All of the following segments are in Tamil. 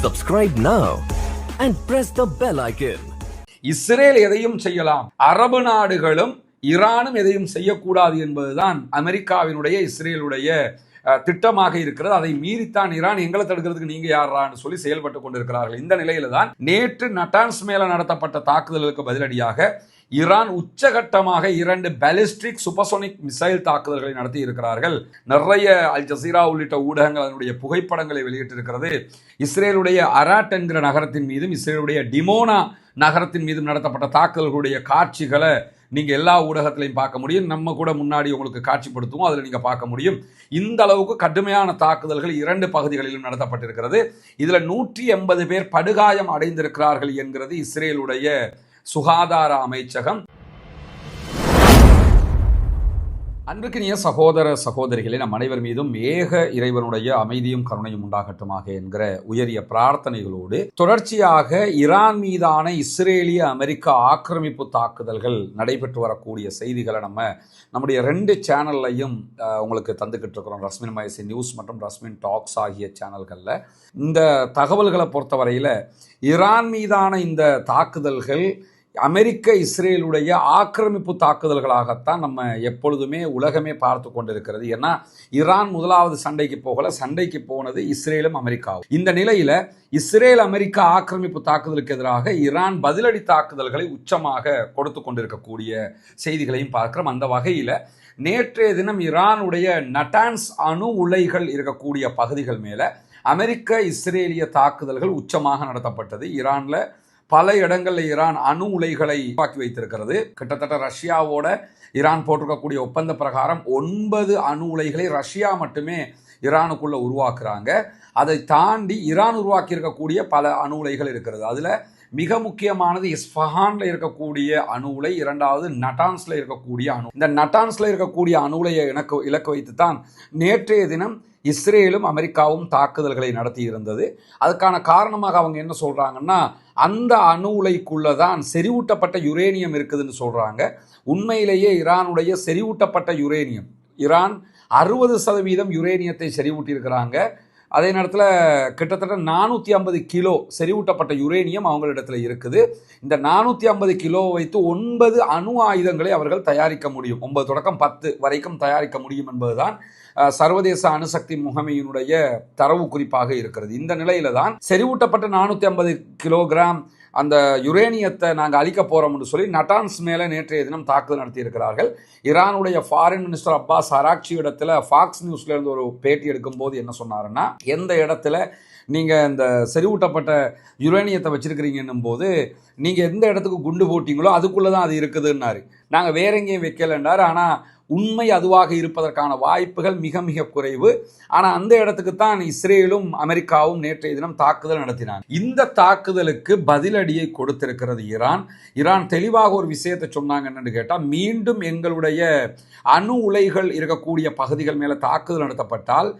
Subscribe now and press the bell icon. Israel எதையும் செய்யலாம், அரபு நாடுகளும் ஈரானும் எதையும் செய்யக்கூடாது என்பதுதான் அமெரிக்காவினுடைய இஸ்ரேலுடைய திட்டமாக இருக்கிறது. அதை மீறித்தான் ஈரான் எங்களை தடுக்கிறதுக்கு நீங்க யாரான்னு சொல்லி செயல்பட்டு கொண்டிருக்கிறார்கள். இந்த நிலையில தான் நேற்று நட்டான்ஸ் மேல நடத்தப்பட்ட தாக்குதலுக்கு பதிலடியாக ஈரான் உச்சகட்டமாக 2 பாலிஸ்டிக் சூப்பர்சோனிக் மிசைல் தாக்குதல்களை நடத்தி இருக்கிறார்கள். நிறைய அல் ஜசீரா உள்ளிட்ட ஊடகங்கள் அதனுடைய புகைப்படங்களை வெளியிட்டிருக்கிறது. இஸ்ரேலுடைய அராட் என்கிற நகரத்தின் மீதும் இஸ்ரேலுடைய டிமோனா நகரத்தின் மீதும் நடத்தப்பட்ட தாக்குதல்களுடைய காட்சிகளை நீங்க எல்லா ஊடகத்திலையும் பார்க்க முடியும். நம்ம கூட முன்னாடி உங்களுக்கு காட்சிப்படுத்துவோம், அதில் நீங்க பார்க்க முடியும். இந்த அளவுக்கு கடுமையான தாக்குதல்கள் 2 பகுதிகளிலும் நடத்தப்பட்டிருக்கிறது. இதுல 180 பேர் படுகாயம் அடைந்திருக்கிறார்கள் என்கிறது இஸ்ரேலுடைய சுகாதார அமைச்சகம். அன்பிற்கினிய சகோதர சகோதரிகளே, நம் அனைவர் மீதும் ஏக இறைவனுடைய அமைதியும் கருணையும் உண்டாகட்டுமாக என்கிற உயரிய பிரார்த்தனைகளோடு தொடர்ச்சியாக ஈரான் மீதான இஸ்ரேலிய அமெரிக்க ஆக்கிரமிப்பு தாக்குதல்கள் நடைபெற்று வரக்கூடிய செய்திகளை நம்முடைய 2 சேனல்லையும் உங்களுக்கு தந்துக்கிட்டு இருக்கிறோம். ரஸ்மின் மயசி நியூஸ் மற்றும் ரஸ்மின் டாக்ஸ் ஆகிய சேனல்களில் இந்த தகவல்களை பொறுத்தவரையில் ஈரான் மீதான இந்த தாக்குதல்கள் அமெரிக்க இஸ்ரேலுடைய ஆக்கிரமிப்பு தாக்குதல்களாகத்தான் நம்ம எப்பொழுதுமே உலகமே பார்த்து கொண்டிருக்கிறது. ஏன்னா ஈரான் முதலாவது சண்டைக்கு போகல, சண்டைக்கு போனது இஸ்ரேலும் அமெரிக்காவும். இந்த நிலையில இஸ்ரேல் அமெரிக்கா ஆக்கிரமிப்பு தாக்குதலுக்கு எதிராக ஈரான் பதிலடி தாக்குதல்களை உச்சமாக கொடுத்து கொண்டிருக்கக்கூடிய செய்திகளையும் பார்க்கிறோம். அந்த வகையில நேற்றைய தினம் ஈரானுடைய நட்டான்ஸ் அணு உலைகள் இருக்கக்கூடிய பகுதிகள் மேல அமெரிக்க இஸ்ரேலிய தாக்குதல்கள் உச்சமாக நடத்தப்பட்டது. ஈரான்ல பல இடங்களில் ஈரான் அணு உலைகளை உருவாக்கி வைத்திருக்கிறது. கிட்டத்தட்ட ரஷ்யாவோட ஈரான் போட்டிருக்கக்கூடிய ஒப்பந்த பிரகாரம் 9 அணு உலைகளை ரஷ்யா மட்டுமே ஈரானுக்குள்ள உருவாக்குறாங்க. அதை தாண்டி ஈரான் உருவாக்கி இருக்கக்கூடிய பல அணு உலைகள் இருக்கிறது. அதுல மிக முக்கியமானது இஸ்ஃபஹான்ல இருக்கக்கூடிய அணு உலை, 2வது நட்டான்ஸ்ல இருக்கக்கூடிய அணு. இந்த நட்டான்ஸ்ல இருக்கக்கூடிய அணு உலையை இலக்கு வைத்துத்தான் நேற்றைய தினம் இஸ்ரேலும் அமெரிக்காவும் தாக்குதல்களை நடத்தி இருந்தது. அதுக்கான காரணமாக அவங்க என்ன சொல்றாங்கன்னா, அந்த அணு உலைக்குள்ளதான் செறிவூட்டப்பட்ட யுரேனியம் இருக்குதுன்னு சொல்றாங்க. உண்மையிலேயே ஈரானுடைய செறிவூட்டப்பட்ட யுரேனியம், ஈரான் 60% யுரேனியத்தை செறிவூட்டி இருக்கிறாங்க. அதே நேரத்தில் கிட்டத்தட்ட 450 கிலோ செறிவூட்டப்பட்ட யுரேனியம் அவங்களிடத்தில் இருக்குது. இந்த 450 கிலோ வைத்து 9 அணு ஆயுதங்களை அவர்கள் தயாரிக்க முடியும். 9 தொடக்கம் 10 வரைக்கும் தயாரிக்க முடியும் என்பதுதான் சர்வதேச அணுசக்தி முகமையினுடைய தரவு குறிப்பாக இருக்கிறது. இந்த நிலையில தான் செறிவூட்டப்பட்ட 450 கிலோகிராம் அந்த யுரேனியத்தை நாங்கள் அழிக்க போறோம்னு சொல்லி நட்டான்ஸ் மேலே நேற்றைய தினம் தாக்குதல் நடத்தி இருக்கிறார்கள். ஈரானுடைய ஃபாரின் மினிஸ்டர் அப்பாஸ் அராக்சி இடத்துல ஃபாக்ஸ் நியூஸ்ல இருந்து ஒரு பேட்டி எடுக்கும் போது என்ன சொன்னாருன்னா, எந்த இடத்துல நீங்க இந்த செறிவூட்டப்பட்ட யுரேனியத்தை வச்சிருக்கிறீங்கன்னும் போது நீங்க எந்த இடத்துக்கு குண்டு போட்டீங்களோ அதுக்குள்ளதான் அது இருக்குதுன்னாரு. நாங்க வேற எங்கேயும் வைக்கலன்றாரு. ஆனா உண்மை அதுவாக இருப்பதற்கான வாய்ப்புகள் மிக மிக குறைவு. ஆனால் அந்த இடத்துக்கு தான் இஸ்ரேலும் அமெரிக்காவும் நேற்றைய தினம் தாக்குதல் நடத்தினாங்க. இந்த தாக்குதலுக்கு பதிலடியை கொடுத்திருக்கிறது ஈரான். ஈரான் தெளிவாக ஒரு விஷயத்தை சொன்னாங்க. என்னன்னு கேட்டால், மீண்டும் எங்களுடைய அணு உலைகள் இருக்கக்கூடிய பகுதிகள் மேலே தாக்குதல் நடத்தப்பட்டால்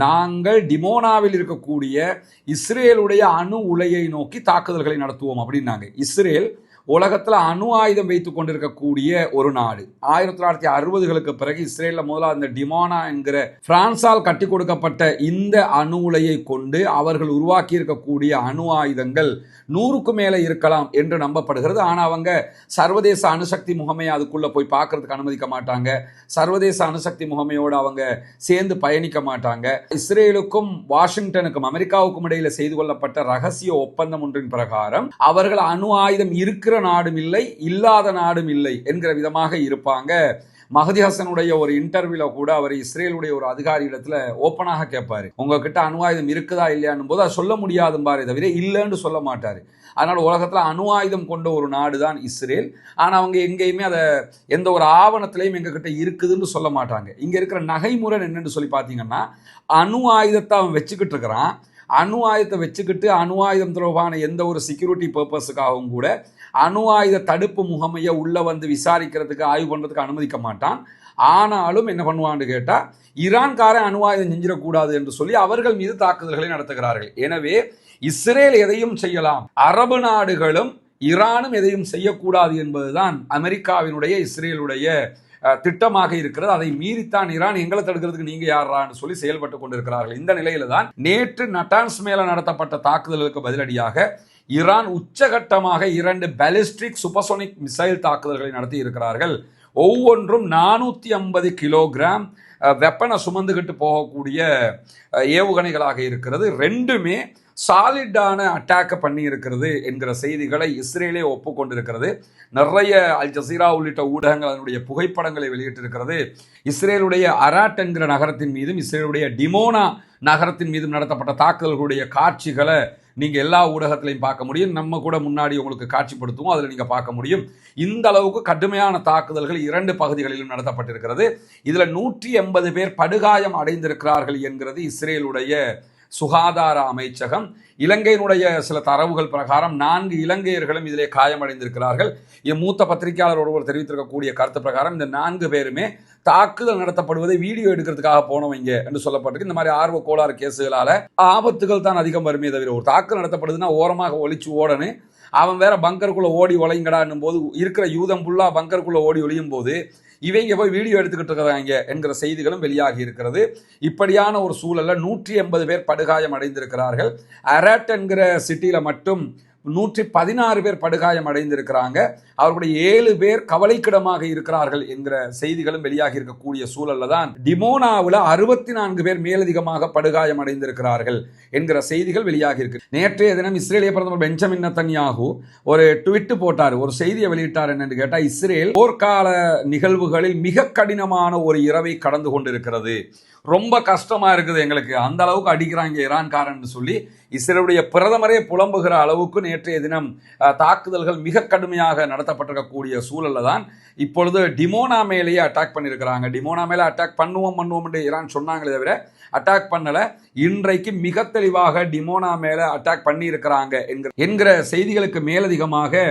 நாங்கள் டிமோனாவில் இருக்கக்கூடிய இஸ்ரேலுடைய அணு உலையை நோக்கி தாக்குதல்களை நடத்துவோம் அப்படின்னாங்க. இஸ்ரேல் உலகத்தில் அணு ஆயுதம் வைத்துக் கொண்டிருக்கக்கூடிய ஒரு நாடு. 1960களுக்கு பிறகு இஸ்ரேலில் முதலாக இந்த டிமோனா என்கிற பிரான்சால் கட்டி கொடுக்கப்பட்ட இந்த அணு உலையை கொண்டு அவர்கள் உருவாக்கி இருக்கக்கூடிய அணு ஆயுதங்கள் 100க்கு மேலே இருக்கலாம் என்று நம்பப்படுகிறது. ஆனால் அவங்க சர்வதேச அணுசக்தி முகமையை அதுக்குள்ள போய் பார்க்கறதுக்கு அனுமதிக்க மாட்டாங்க. சர்வதேச அணுசக்தி முகமையோடு அவங்க சேர்ந்து பயணிக்க மாட்டாங்க. இஸ்ரேலுக்கும் வாஷிங்டனுக்கும் அமெரிக்காவுக்கும் இடையில செய்து கொள்ளப்பட்ட ரகசிய ஒப்பந்தம் ஒன்றின் பிரகாரம் அவர்கள் அணு ஆயுதம் இருக்கிற நாடும் இல்லை, இல்லாத நாடும் இல்லை என்கிற விதமாக இருப்பாங்க. மஹதி ஹசனுடைய ஒரு இன்டர்வியூல கூட அவர் இஸ்ரேலுடைய ஒரு அதிகாரி இடத்துல ஓப்பனாக கேட்பாரு, உங்ககிட்ட அணு ஆயுதம் இருக்குதா இல்லையான்னு போது அதை சொல்ல முடியாதும்பாரு தவிர இல்லைன்னு சொல்ல மாட்டாரு. அதனால உலகத்துல அணு ஆயுதம் கொண்ட ஒரு நாடு தான் இஸ்ரேல். ஆனா அவங்க எங்கேயுமே அதை எந்த ஒரு ஆவணத்திலையும் எங்க கிட்ட இருக்குதுன்னு சொல்ல மாட்டாங்க. இங்க இருக்கிற நகைமுறை என்னன்னு சொல்லி பாத்தீங்கன்னா, அணு ஆயுதத்தை அவன் வச்சுக்கிட்டு இருக்கிறான். அணு ஆயுதத்தை வச்சுக்கிட்டு அணு ஆயுதம் தொடர்பான எந்த ஒரு செக்யூரிட்டி பர்பஸுக்காகவும் கூட அணு ஆயுத தடுப்பு முகமையை உள்ள வந்து விசாரிக்கிறதுக்கு ஆய்வு பண்றதுக்கு அனுமதிக்க மாட்டான். ஆனாலும் என்ன பண்ணுவான்னு கேட்டா, ஈரான்காரன் அணு ஆயுதம் செஞ்சிடக்கூடாது என்று சொல்லி அவர்கள் மீது தாக்குதல்களை நடத்துகிறார்கள். எனவே இஸ்ரேல் எதையும் செய்யலாம், அரபு நாடுகளும் ஈரானும் எதையும் செய்யக்கூடாது என்பதுதான் அமெரிக்காவினுடைய இஸ்ரேலுடைய திட்டமாக இருக்கிறது. அதை மீறித்தான் ஈரான் எங்களை தடுக்கிறதுக்கு நீங்க யாரான்னு சொல்லி செயல்பட்டு கொண்டிருக்கிறார்கள். இந்த நிலையில தான் நேற்று நட்டான்ஸ் மேல நடத்தப்பட்ட தாக்குதலுக்கு பதிலடியாக ஈரான் உச்சகட்டமாக 2 பாலிஸ்டிக் சூப்பர்சோனிக் மிசைல் தாக்குதல்களை நடத்தி இருக்கிறார்கள். ஒவ்வொன்றும் 450 கிலோகிராம் வெப்பனை சுமந்துகிட்டு போகக்கூடிய ஏவுகணைகளாக இருக்கிறது. ரெண்டுமே சாலிடான அட்டாக் பண்ணி இருக்கிறது என்கிற செய்திகளை இஸ்ரேலே ஒப்புக்கொண்டிருக்கிறது. நிறைய அல் ஜசீரா உள்ளிட்ட ஊடகங்கள் அதனுடைய புகைப்படங்களை வெளியிட்டிருக்கிறது. இஸ்ரேலுடைய அராட் என்கிற நகரத்தின் மீதும் இஸ்ரேலுடைய டிமோனா நகரத்தின் மீதும் நடத்தப்பட்ட தாக்குதல்களுடைய காட்சிகளை நீங்க எல்லா ஊடகத்திலையும் பார்க்க முடியும். நம்ம கூட முன்னாடி உங்களுக்கு காட்சிப்படுத்துவோம், அதில் நீங்க பார்க்க முடியும். இந்த அளவுக்கு கடுமையான தாக்குதல்கள் 2 பகுதிகளிலும் நடத்தப்பட்டிருக்கிறது. இதுல 180 பேர் படுகாயம் அடைந்திருக்கிறார்கள் என்கிறது இஸ்ரேலுடைய சுகாதார அமைச்சகம். இலங்கையினுடைய சில தரவுகள் பிரகாரம் 4 இலங்கையர்களும் இதிலே காயமடைந்திருக்கிறார்கள். மூத்த பத்திரிகையாளர் ஒருவர் தெரிவித்திருக்கக்கூடிய கருத்து பிரகாரம் இந்த 4 பேருமே தாக்குதல் நடத்தப்படுவதை வீடியோ எடுக்கிறதுக்காக போனவங்க என்று சொல்லப்பட்டிருக்கு. இந்த மாதிரி ஆர்வ கோளாறு கேசுகளால ஆபத்துகள் தான் அதிகம் வருமே தவிர, ஒரு தாக்குதல் நடத்தப்படுதுன்னா ஓரமாக ஒளிச்சு ஓடணும். அவன் வேற பங்கருக்குள்ள ஓடி ஒளைங்கடான்னும் போது இருக்கிற யூதம் புல்லா பங்கருக்குள்ள ஓடி ஒளியும் போது இவங்க போய் வீடியோ எடுத்துக்கிட்டு இருக்கிறாங்க என்கிற செய்திகளும் வெளியாகி இருக்கிறது. இப்படியான ஒரு சூழல்ல 180 பேர் படுகாயம் அடைந்திருக்கிறார்கள். அராட் என்கிற சிட்டியில மட்டும் 116 பேர் படுகாயம் அடைந்திருக்கிறாங்க. அவர்களுடைய 7 பேர் கவலைக்கிடமாக இருக்கிறார்கள் என்கிற செய்திகளும் வெளியாகி இருக்கக்கூடிய சூழல்ல தான் டிமோனாவில் 64 பேர் மேலதிகமாக படுகாயம் அடைந்திருக்கிறார்கள் என்கிற செய்திகள் வெளியாகி இருக்கு. நேற்றைய தினம் இஸ்ரேலிய பிரதமர் பெஞ்சமின் நெத்தன்யாகு ஒரு ட்வீட் போட்டார், ஒரு செய்தியை வெளியிட்டார். என்னன்னு கேட்டால், இஸ்ரேல் போர்க்கால நிகழ்வுகளில் மிக கடினமான ஒரு இரவை கடந்து கொண்டிருக்கிறது, ரொம்ப கஷ்டமா இருக்குது எங்களுக்கு, அந்த அளவுக்கு அடிக்கிறாங்க ஈரான்காரன் சொல்லி இஸ்ரேலுடைய பிரதமரே புலம்புகிற அளவுக்கு நேற்றைய தினம் தாக்குதல்கள் மிக கடுமையாக நடத்தப்பட்டிருக்கக்கூடிய சூழல்ல தான் இப்பொழுது டிமோனா மேலேயே அட்டாக் பண்ணியிருக்கிறாங்க. டிமோனா மேலே அட்டாக் பண்ணுவோம் என்று ஈரான் சொன்னாங்களே தவிர அட்டாக் பண்ணல. இன்றைக்கு மிக தெளிவாக டிமோனா மேல அட்டாக் பண்ணி இருக்கிறாங்க என்கிற செய்திகளுக்கு மேலதிகமாக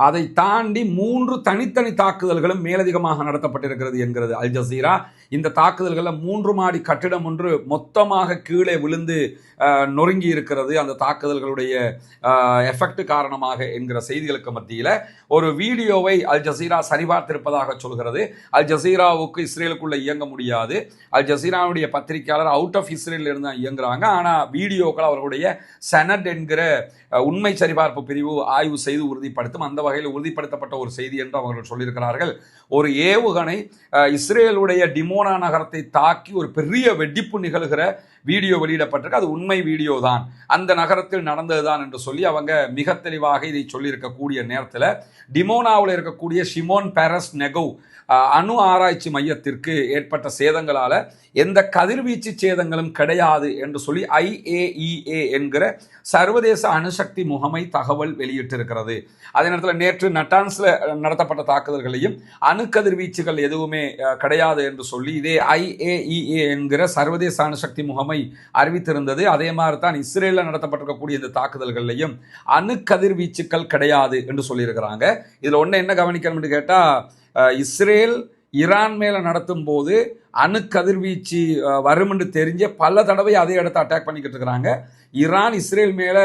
அதை தாண்டி 3 தனித்தனி தாக்குதல்களும் மேலதிகமாக நடத்தப்பட்டிருக்கிறது என்கிறது அல் ஜசீரா. இந்த தாக்குதல்களில் 3 மாடி கட்டிடம் ஒன்று மொத்தமாக கீழே விழுந்து நொறுங்கி இருக்கிறது அந்த தாக்குதல்களுடைய எஃபெக்ட் காரணமாக என்கிற செய்திகளுக்கு மத்தியில் ஒரு வீடியோவை அல் ஜசீரா சரிபார்த்திருப்பதாக சொல்கிறது. அல் ஜசீராவுக்கு இஸ்ரேலுக்குள்ள இயங்க முடியாது. அல் ஜசீராவுடைய பத்திரிகையாளர் அவுட் ஆஃப் இஸ்ரேல் இருந்து இயங்குறாங்க. ஆனால் வீடியோக்கள் அவர்களுடைய சனட் என்கிற உண்மை சரிபார்ப்பு பிரிவு ஆய்வு செய்து உறுதிப்படுத்தும். அந்த வகையில் உறுதிப்படுத்தப்பட்ட ஒரு செய்தி என்று அவர்கள் சொல்லியிருக்கிறார்கள். ஒரு ஏவுகணை இஸ்ரேலுடைய டிமோனா நகரத்தை தாக்கி ஒரு பெரிய வெடிப்பு நிகழ்கிற வீடியோ வெளியிடப்பட்டிருக்கு. அது உண்மை வீடியோ தான், அந்த நகரத்தில் நடந்ததுதான் என்று சொல்லி அவங்க மிக தெளிவாக இதை சொல்லியிருக்கக்கூடிய நேரத்தில் டிமோனாவில் இருக்கக்கூடிய ஷிமோன் பெரஸ் நெகவ் அணு ஆராய்ச்சி மையத்திற்கு ஏற்பட்ட சேதங்களால எந்த கதிர்வீச்சு சேதங்களும் கிடையாது என்று சொல்லி IAEA என்கிற சர்வதேச அணுசக்தி முகமை தகவல் வெளியிட்டிருக்கிறது. அதே நேரத்தில் நேற்று நட்டான்ஸ்ல நடத்தப்பட்ட தாக்குதல்களையும் அணு கதிர்வீச்சுகள் எதுவுமே கிடையாது என்று சொல்லி இதே IAEA என்கிற சர்வதேச அணுசக்தி முகமை அறிவித்திருந்தது. அதே மாதிரி தான் இஸ்ரேலில் நடத்தப்பட்டிருக்கக்கூடிய இந்த தாக்குதல்களையும் அணு கதிர்வீச்சுக்கள் கிடையாது என்று சொல்லியிருக்கிறாங்க. இதுல ஒன்று என்ன கவனிக்கணும் என்று கேட்டா, இஸ்ரேல் ஈரான் மேல நடத்தும் போது அணு கதிர்வீச்சு வரும் என்று தெரிஞ்ச பல தடவை அதே இடத்தை அட்டாக் பண்ணிக்கிட்டு இருக்கிறாங்க. ஈரான் இஸ்ரேல் மேல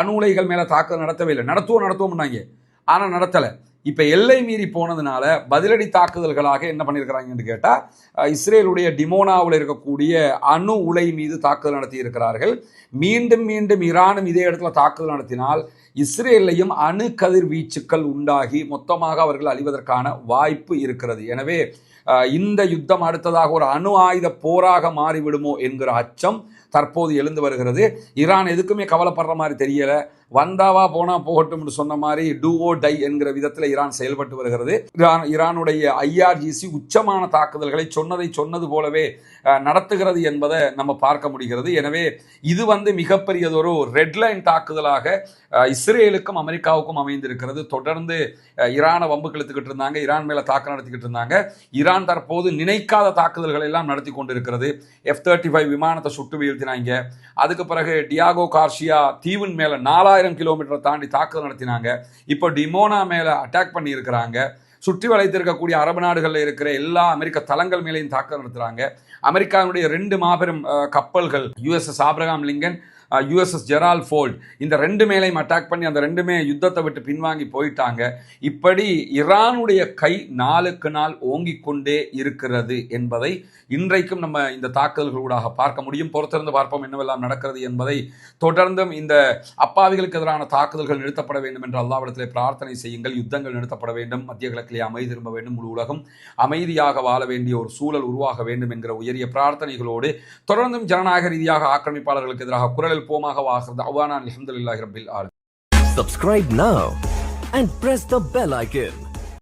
அணு உலைகள் மேல தாக்குதல் நடத்தவே இல்லை. நடத்துவோம்னாங்க, ஆனா நடத்தல. இப்ப எல்லை மீறி போனதுனால பதிலடி தாக்குதல்களாக என்ன பண்ணியிருக்கிறாங்கன்னு கேட்டா, இஸ்ரேலுடைய டிமோனாவில் இருக்கக்கூடிய அணு உலை மீது தாக்குதல் நடத்தி இருக்கிறார்கள். மீண்டும் மீண்டும் ஈரானும் இதே இடத்துல தாக்குதல் நடத்தினால் இஸ்ரேலையும் அணு கதிர்வீச்சுக்கள் உண்டாகி மொத்தமாக அவர்கள் அழிவதற்கான வாய்ப்பு இருக்கிறது. எனவே இந்த யுத்தம் அடுத்ததாக ஒரு அணு ஆயுத போராக மாறிவிடுமோ என்கிற அச்சம் தற்போது எழுந்து வருகிறது. ஈரான் எதுக்குமே கவலைப்படுற மாதிரி தெரியல. வந்தாவா போனா போகட்டும் என்று சொன்ன மாதிரி டூ ஓ டை என்கிற விதத்தில் ஈரான் செயல்பட்டு வருகிறது. ஈரானுடைய IRGC உச்சமான தாக்குதல்களை சொன்னது போலவே நடத்துகிறது என்பதை நம்ம பார்க்க முடிகிறது. எனவே இது மிகப்பெரியதொரு ரெட்லைன் தாக்குதலாக இஸ்ரேலுக்கும் அமெரிக்காவுக்கும் அமைந்திருக்கிறது. தொடர்ந்து ஈரானை வம்புக்கு இழுத்துக்கிட்டு இருந்தாங்க, ஈரான் மேல தாக்குதல் நடத்திக்கிட்டு இருந்தாங்க. ஈரான் தற்போது நினைக்காத தாக்குதல்கள் எல்லாம் நடத்தி கொண்டிருக்கிறது. F-35 விமானத்தை சுட்டு வீழ்த்தினாங்க. அதுக்கு பிறகு டியாகோ கார்சியா தீவின் மேல 4000 கிலோமீட்டர் தாண்டி தாக்குதல் நடத்தினாங்க. இப்போ டிமோனா மேல அட்டாக் பண்ணி இருக்கிறாங்க. சுற்றி வளைத்திருக்கக்கூடிய அரபு நாடுகளில் இருக்கிற எல்லா அமெரிக்க தளங்கள் மேலேயும் தாக்குதல் நடத்துறாங்க. அமெரிக்காவுடைய 2 மாபெரும் கப்பல்கள் USS Abraham Lincoln, USS Gerald Ford, இந்த 2 மேலையும் அட்டாக் பண்ணி அந்த 2மே யுத்தத்தை விட்டு பின்வாங்கி போயிட்டாங்க. இப்படி ஈரானுடைய கை நாளுக்கு நாள் ஓங்கிக் கொண்டே இருக்கிறது என்பதை இன்றைக்கும் நம்ம இந்த தாக்குதல்களூடாக பார்க்க முடியும். பொறுத்திருந்து பார்ப்போம் என்னவெல்லாம் நடக்கிறது என்பதை. தொடர்ந்தும் இந்த அப்பாவிகளுக்கு எதிரான தாக்குதல்கள் நிறுத்தப்பட வேண்டும் என்று அல்லாஹ்விடத்திலே பிரார்த்தனை செய்யுங்கள். யுத்தங்கள் நிறுத்தப்பட வேண்டும், மத்திய கிழக்கிலே அமைதி திரும்ப வேண்டும், முழு உலகம் அமைதியாக வாழ வேண்டிய ஒரு சூழல் உருவாக வேண்டும் என்கிற உயரிய பிரார்த்தனைகளோடு தொடர்ந்தும் ஜனநாயக ரீதியாக ஆக்கிரமிப்பாளர்களுக்கு எதிராக குரல் எழுப்புவோமாக. வாஹிர் தஅவானா அல்ஹம்துலில்லாஹி ரப்பில் ஆலமீன். Subscribe now and press the bell icon.